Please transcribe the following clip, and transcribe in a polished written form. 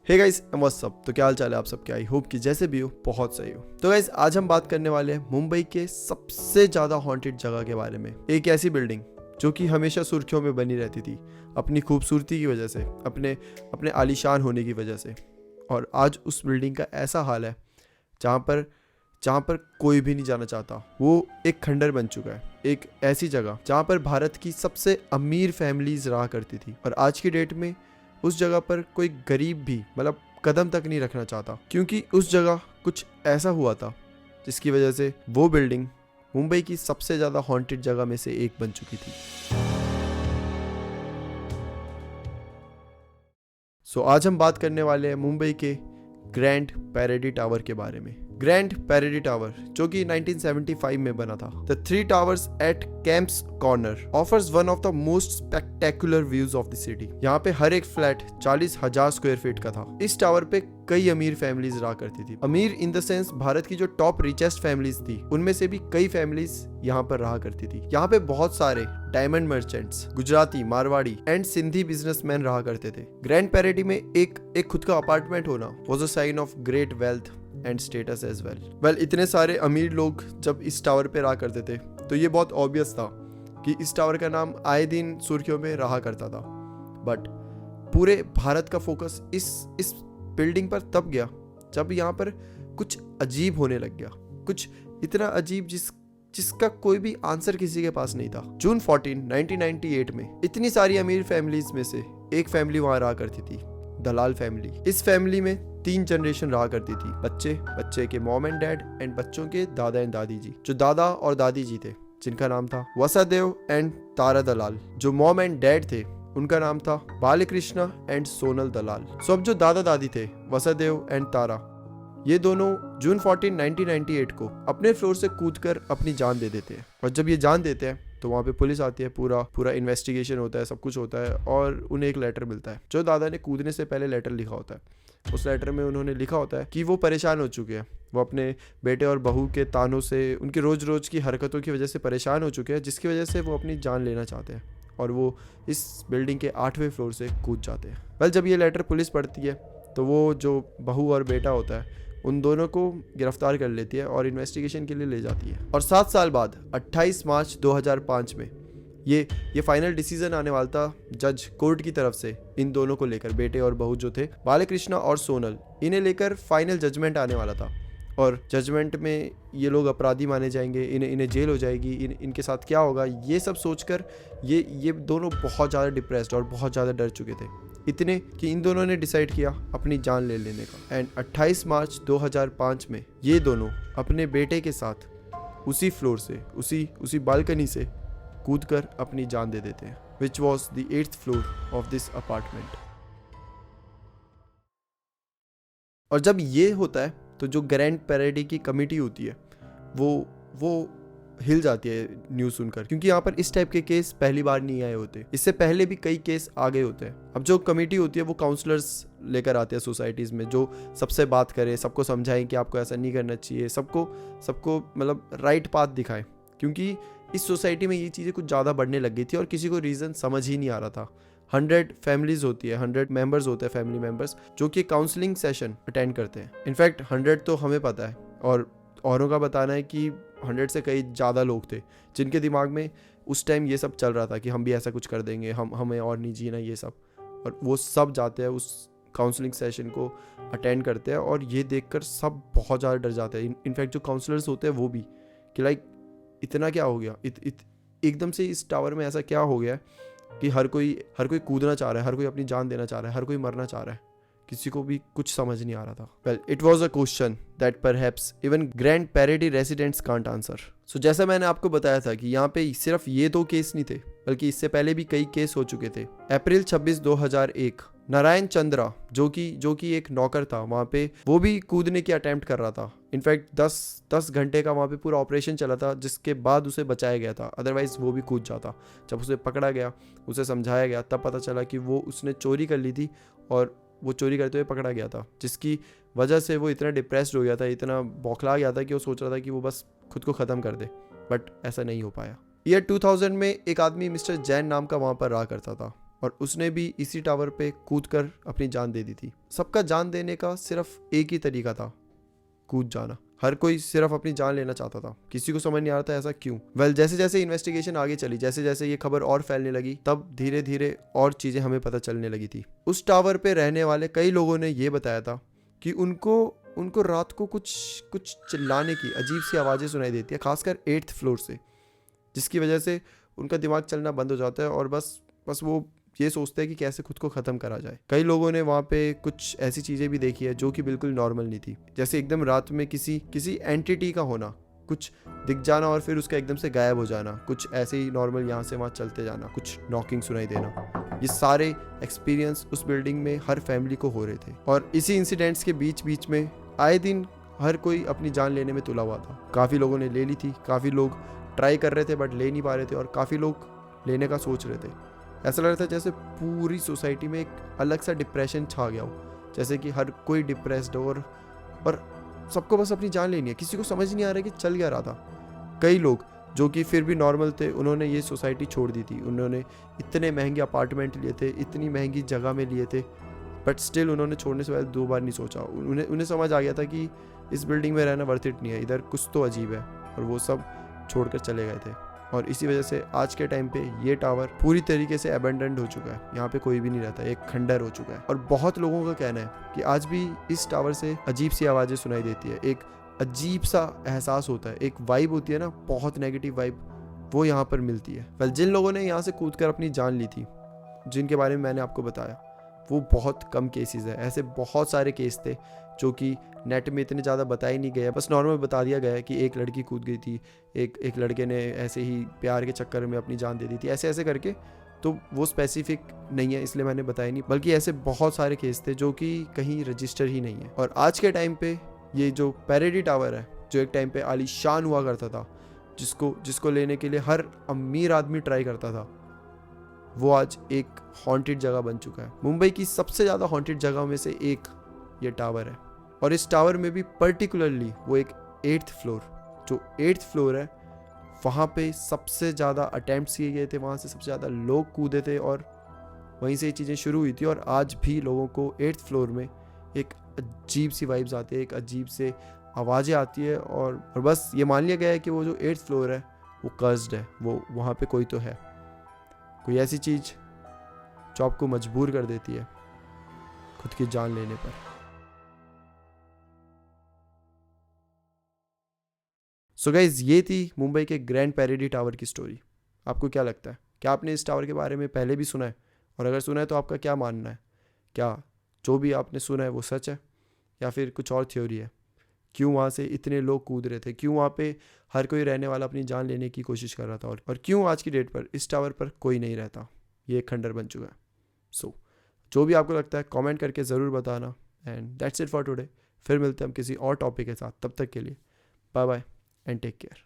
Hey guys what's up. तो क्या हाल चाल है आप सबके। आई होप कि जैसे भी हो बहुत सही हो। तो गाइस आज हम बात करने वाले हैं मुंबई के सबसे ज़्यादा हॉन्टेड जगह के बारे में। एक ऐसी बिल्डिंग जो कि हमेशा सुर्खियों में बनी रहती थी अपनी खूबसूरती की वजह से, अपने अपने आलीशान होने की वजह से। और आज उस बिल्डिंग का ऐसा हाल है जहाँ पर कोई भी नहीं जाना चाहता। वो एक खंडर बन चुका है, एक ऐसी जगह जहाँ पर भारत की सबसे अमीर फैमिलीज रहा करती थी। और आज की डेट में उस जगह पर कोई गरीब भी मतलब कदम तक नहीं रखना चाहता, क्योंकि उस जगह कुछ ऐसा हुआ था जिसकी वजह से वो बिल्डिंग मुंबई की सबसे ज़्यादा हॉन्टेड जगह में से एक बन चुकी थी। सो आज हम बात करने वाले हैं मुंबई के ग्रैंड पैरेडी टावर के बारे में। ग्रैंड पैरेडी टावर जो कि 1975 में बना था। The three towers at Kemps Corner offers one of the most spectacular views of the city. यहाँ पे हर एक फ्लैट 40,000 स्क्वायर फीट का था। इस टावर पे कई अमीर फैमिलीज रहा करती थी। अमीर इन द सेंस भारत की जो टॉप रिचेस्ट फैमिलीज थी उनमें से भी कई फैमिलीज यहाँ पर रहा करती थी। यहाँ पे बहुत सारे diamond merchants, Gujarati, Marwari and Sindhi businessman रहा करते थे। ग्रैंड पैरेडी में एक खुद का अपार्टमेंट होना was a sign of great wealth and status as well. इतने सारे अमीर लोग जब इस टावर पे रहा करते थे तो ये बहुत ऑब्वियस था कि इस टावर का नाम आए दिन सुर्खियों में रहा करता था। बट पूरे भारत का फोकस इस बिल्डिंग पर तब गया जब यहाँ पर कुछ अजीब होने लग गया। कुछ इतना अजीब जिसका कोई भी आंसर किसी के पास नहीं था। जून 14, 1998 में इतनी सारी अमीर फैमिलीज में से एक फैमिली वहां रहा करती थी, दलाल फैमिली। इस फैमिली में 3 जनरेशन रहा करती थी। बच्चे के मॉम एंड डैड एंड बच्चों के दादा एंड दादी जी। जो दादा और दादी जी थे जिनका नाम था वसादेव एंड तारा दलाल। जो मॉम एंड डैड थे उनका नाम था बालकृष्ण एंड सोनल दलाल। सो अब जो दादा दादी थे वसादेव एंड तारा, ये दोनों जून 14, 1998 को अपने फ्लोर से कूदकर अपनी जान दे देते हैं। और जब ये जान देते हैं तो वहाँ पे पुलिस आती है, पूरा इन्वेस्टिगेशन होता है, सब कुछ होता है और उन्हें एक लेटर मिलता है। जो दादा ने कूदने से पहले लेटर लिखा होता है, उस लेटर में उन्होंने लिखा होता है कि वो परेशान हो चुके हैं। वो अपने बेटे और बहू के तानों से, उनकी रोज की हरकतों की वजह से परेशान हो चुके हैं, जिसकी वजह से वो अपनी जान लेना चाहते हैं और वो इस बिल्डिंग के 8वें फ्लोर से कूद जाते हैं। जब ये लेटर पुलिस पढ़ती है तो वो जो बहू और बेटा होता है उन दोनों को गिरफ्तार कर लेती है और इन्वेस्टिगेशन के लिए ले जाती है। और 7 साल बाद 28 मार्च 2005 में ये फाइनल डिसीजन आने वाला था जज कोर्ट की तरफ से इन दोनों को लेकर। बेटे और बहू जो थे बालकृष्ण और सोनल, इन्हें लेकर फाइनल जजमेंट आने वाला था। और जजमेंट में ये लोग अपराधी माने जाएंगे, इन्हें जेल हो जाएगी, इनके साथ क्या होगा, ये सब सोचकर ये दोनों बहुत ज़्यादा डिप्रेस्ड और बहुत ज़्यादा डर चुके थे। इतने कि इन दोनों ने डिसाइड किया अपनी जान ले लेने का। एंड 28 मार्च 2005 में ये दोनों अपने बेटे के साथ उसी फ्लोर से, उसी बालकनी से कूदकर अपनी जान दे देते हैं, which was the 8th floor of this apartment. और जब ये होता है तो जो ग्रैंड पैरेडी की कमेटी होती है वो हिल जाती है न्यूज़ सुनकर, क्योंकि यहाँ पर इस टाइप के केस पहली बार नहीं आए होते। इससे पहले भी कई केस आ गए होते हैं। अब जो कमेटी होती है वो काउंसलर्स लेकर आते हैं सोसाइटीज़ में, जो सबसे बात करे, सबको समझाएं कि आपको ऐसा नहीं करना चाहिए, सबको मतलब राइट पाथ दिखाएं। क्योंकि इस सोसाइटी में ये चीज़ें कुछ ज़्यादा बढ़ने लग गई थी और किसी को रीज़न समझ ही नहीं आ रहा था। 100 फैमिलीज होती है, 100 मेंबर्स होते हैं, फैमिली मेंबर्स, जो कि काउंसलिंग सेशन अटेंड करते हैं। इनफैक्ट 100 तो हमें पता है और औरों का बताना है कि 100 से कई ज़्यादा लोग थे जिनके दिमाग में उस टाइम ये सब चल रहा था कि हम भी ऐसा कुछ कर देंगे, हमें और नहीं जीना, ये सब। और वो सब जाते हैं उस काउंसलिंग सेशन को अटेंड करते हैं और ये देखकर सब बहुत ज़्यादा डर जाते हैं। इनफैक्ट जो काउंसलर्स होते हैं वो भी, कि लाइक इतना क्या हो गया, एकदम से इस टावर में ऐसा क्या हो गया कि हर कोई कूदना चाह रहा है, हर कोई अपनी जान देना चाह रहा है, हर कोई मरना चाह रहा है। किसी को भी कुछ समझ नहीं आ रहा था। Well, it was a question that perhaps even grand parody residents can't answer. So जैसा मैंने आपको बताया था कि यहाँ पे सिर्फ ये 2 केस नहीं थे, बल्कि इससे पहले भी कई केस हो चुके थे। अप्रैल 26, 2001 नारायण चंद्रा जो कि एक नौकर था वहाँ पे, वो भी कूदने की अटेम्प्ट कर रहा था। इनफैक्ट 10 घंटे का वहाँ पे पूरा ऑपरेशन चला था, जिसके बाद उसे बचाया गया था, अदरवाइज वो भी कूद जाता। जब उसे पकड़ा गया, उसे समझाया गया, तब पता चला कि उसने चोरी कर ली थी और वो चोरी करते हुए पकड़ा गया था, जिसकी वजह से वो इतना डिप्रेस्ड हो गया था, इतना बौखला गया था कि वो सोच रहा था कि वो बस खुद को ख़त्म कर दे। बट ऐसा नहीं हो पाया। ईयर 2000 में एक आदमी मिस्टर जैन नाम का वहाँ पर रहा करता था। और उसने भी इसी टावर पे कूद कर अपनी जान दे दी थी। सबका जान देने का सिर्फ एक ही तरीका था, कूद जाना। हर कोई सिर्फ अपनी जान लेना चाहता था, किसी को समझ नहीं आ रहा था ऐसा क्यों। जैसे जैसे इन्वेस्टिगेशन आगे चली, जैसे जैसे ये खबर और फैलने लगी, तब धीरे धीरे और चीज़ें हमें पता चलने लगी थी। उस टावर पे रहने वाले कई लोगों ने ये बताया था कि उनको रात को कुछ चिल्लाने की अजीब सी आवाज़ें सुनाई देती है, खासकर 8th फ्लोर से, जिसकी वजह से उनका दिमाग चलना बंद हो जाता है और बस वो ये सोचते हैं कि कैसे खुद को ख़त्म करा जाए। कई लोगों ने वहाँ पे कुछ ऐसी चीज़ें भी देखी है जो कि बिल्कुल नॉर्मल नहीं थी, जैसे एकदम रात में किसी एंटिटी का होना, कुछ दिख जाना और फिर उसका एकदम से गायब हो जाना, कुछ ऐसे ही नॉर्मल यहाँ से वहाँ चलते जाना, कुछ नॉकिंग सुनाई देना। ये सारे एक्सपीरियंस उस बिल्डिंग में हर फैमिली को हो रहे थे और इसी इंसिडेंट्स के बीच बीच में आए दिन हर कोई अपनी जान लेने में तुला हुआ था। काफ़ी लोगों ने ले ली थी, काफ़ी लोग ट्राई कर रहे थे बट ले नहीं पा रहे थे और काफ़ी लोग लेने का सोच रहे थे। ऐसा लग रहा था जैसे पूरी सोसाइटी में एक अलग सा डिप्रेशन छा गया हो, जैसे कि हर कोई डिप्रेस्ड हो और सबको बस अपनी जान लेनी है। किसी को समझ नहीं आ रहा कि चल क्या रहा था। कई लोग जो कि फिर भी नॉर्मल थे, उन्होंने ये सोसाइटी छोड़ दी थी। उन्होंने इतने महंगे अपार्टमेंट लिए थे, इतनी महंगी जगह में लिए थे, बट स्टिल उन्होंने छोड़ने से पहले 2 बार नहीं सोचा। उन्हें समझ आ गया था कि इस बिल्डिंग में रहना वर्थ इट नहीं है, इधर कुछ तो अजीब है, और वो सब छोड़कर चले गए थे। और इसी वजह से आज के टाइम पे ये टावर पूरी तरीके से अबेंडेंड हो चुका है, यहाँ पे कोई भी नहीं रहता, एक खंडर हो चुका है। और बहुत लोगों का कहना है कि आज भी इस टावर से अजीब सी आवाज़ें सुनाई देती है, एक अजीब सा एहसास होता है, एक वाइब होती है ना, बहुत नेगेटिव वाइब, वो यहाँ पर मिलती है। जिन लोगों ने यहाँ से कूद कर अपनी जान ली थी, जिनके बारे में मैंने आपको बताया, वो बहुत कम केसेस है। ऐसे बहुत सारे केस थे जो कि नेट में इतने ज़्यादा बताए नहीं गए, बस नॉर्मल बता दिया गया है कि एक लड़की कूद गई थी, एक लड़के ने ऐसे ही प्यार के चक्कर में अपनी जान दे दी थी, ऐसे करके। तो वो स्पेसिफिक नहीं है, इसलिए मैंने बताया नहीं, बल्कि ऐसे बहुत सारे केस थे जो कि कहीं रजिस्टर ही नहीं है। और आज के टाइम पे ये जो पैराडी टावर है, जो एक टाइम पे आलीशान हुआ करता था, जिसको लेने के लिए हर अमीर आदमी ट्राई करता था, वो आज एक हॉन्टेड जगह बन चुका है। मुंबई की सबसे ज़्यादा हॉन्टेड जगहों में से एक ये टावर है। और इस टावर में भी पर्टिकुलरली वो एक 8th फ्लोर, जो 8th फ्लोर है, वहाँ पे सबसे ज़्यादा अटैम्प्ट्स किए गए थे, वहाँ से सबसे ज़्यादा लोग कूदे थे और वहीं से ये चीज़ें शुरू हुई थी। और आज भी लोगों को 8th फ्लोर में एक अजीब सी वाइब्स आती है, एक अजीब से आवाज़ें आती है और बस ये मान लिया गया है कि वो जो 8th फ्लोर है वो कर्स्ड है, वो वहाँ पे कोई तो है, कोई ऐसी चीज़ जो आपको मजबूर कर देती है खुद की जान लेने पर। सो गाइज, ये थी मुंबई के ग्रैंड पैराडी टावर की स्टोरी। आपको क्या लगता है, क्या आपने इस टावर के बारे में पहले भी सुना है? और अगर सुना है तो आपका क्या मानना है? क्या जो भी आपने सुना है वो सच है या फिर कुछ और थ्योरी है? क्यों वहाँ से इतने लोग कूद रहे थे? क्यों वहाँ पे हर कोई रहने वाला अपनी जान लेने की कोशिश कर रहा था? और क्यों आज की डेट पर इस टावर पर कोई नहीं रहता? ये एक खंडर बन चुका है। सो जो भी आपको लगता है कमेंट करके ज़रूर बताना। And that's it for today. फिर मिलते हैं हम किसी और टॉपिक के साथ। तब तक के लिए bye bye and take care.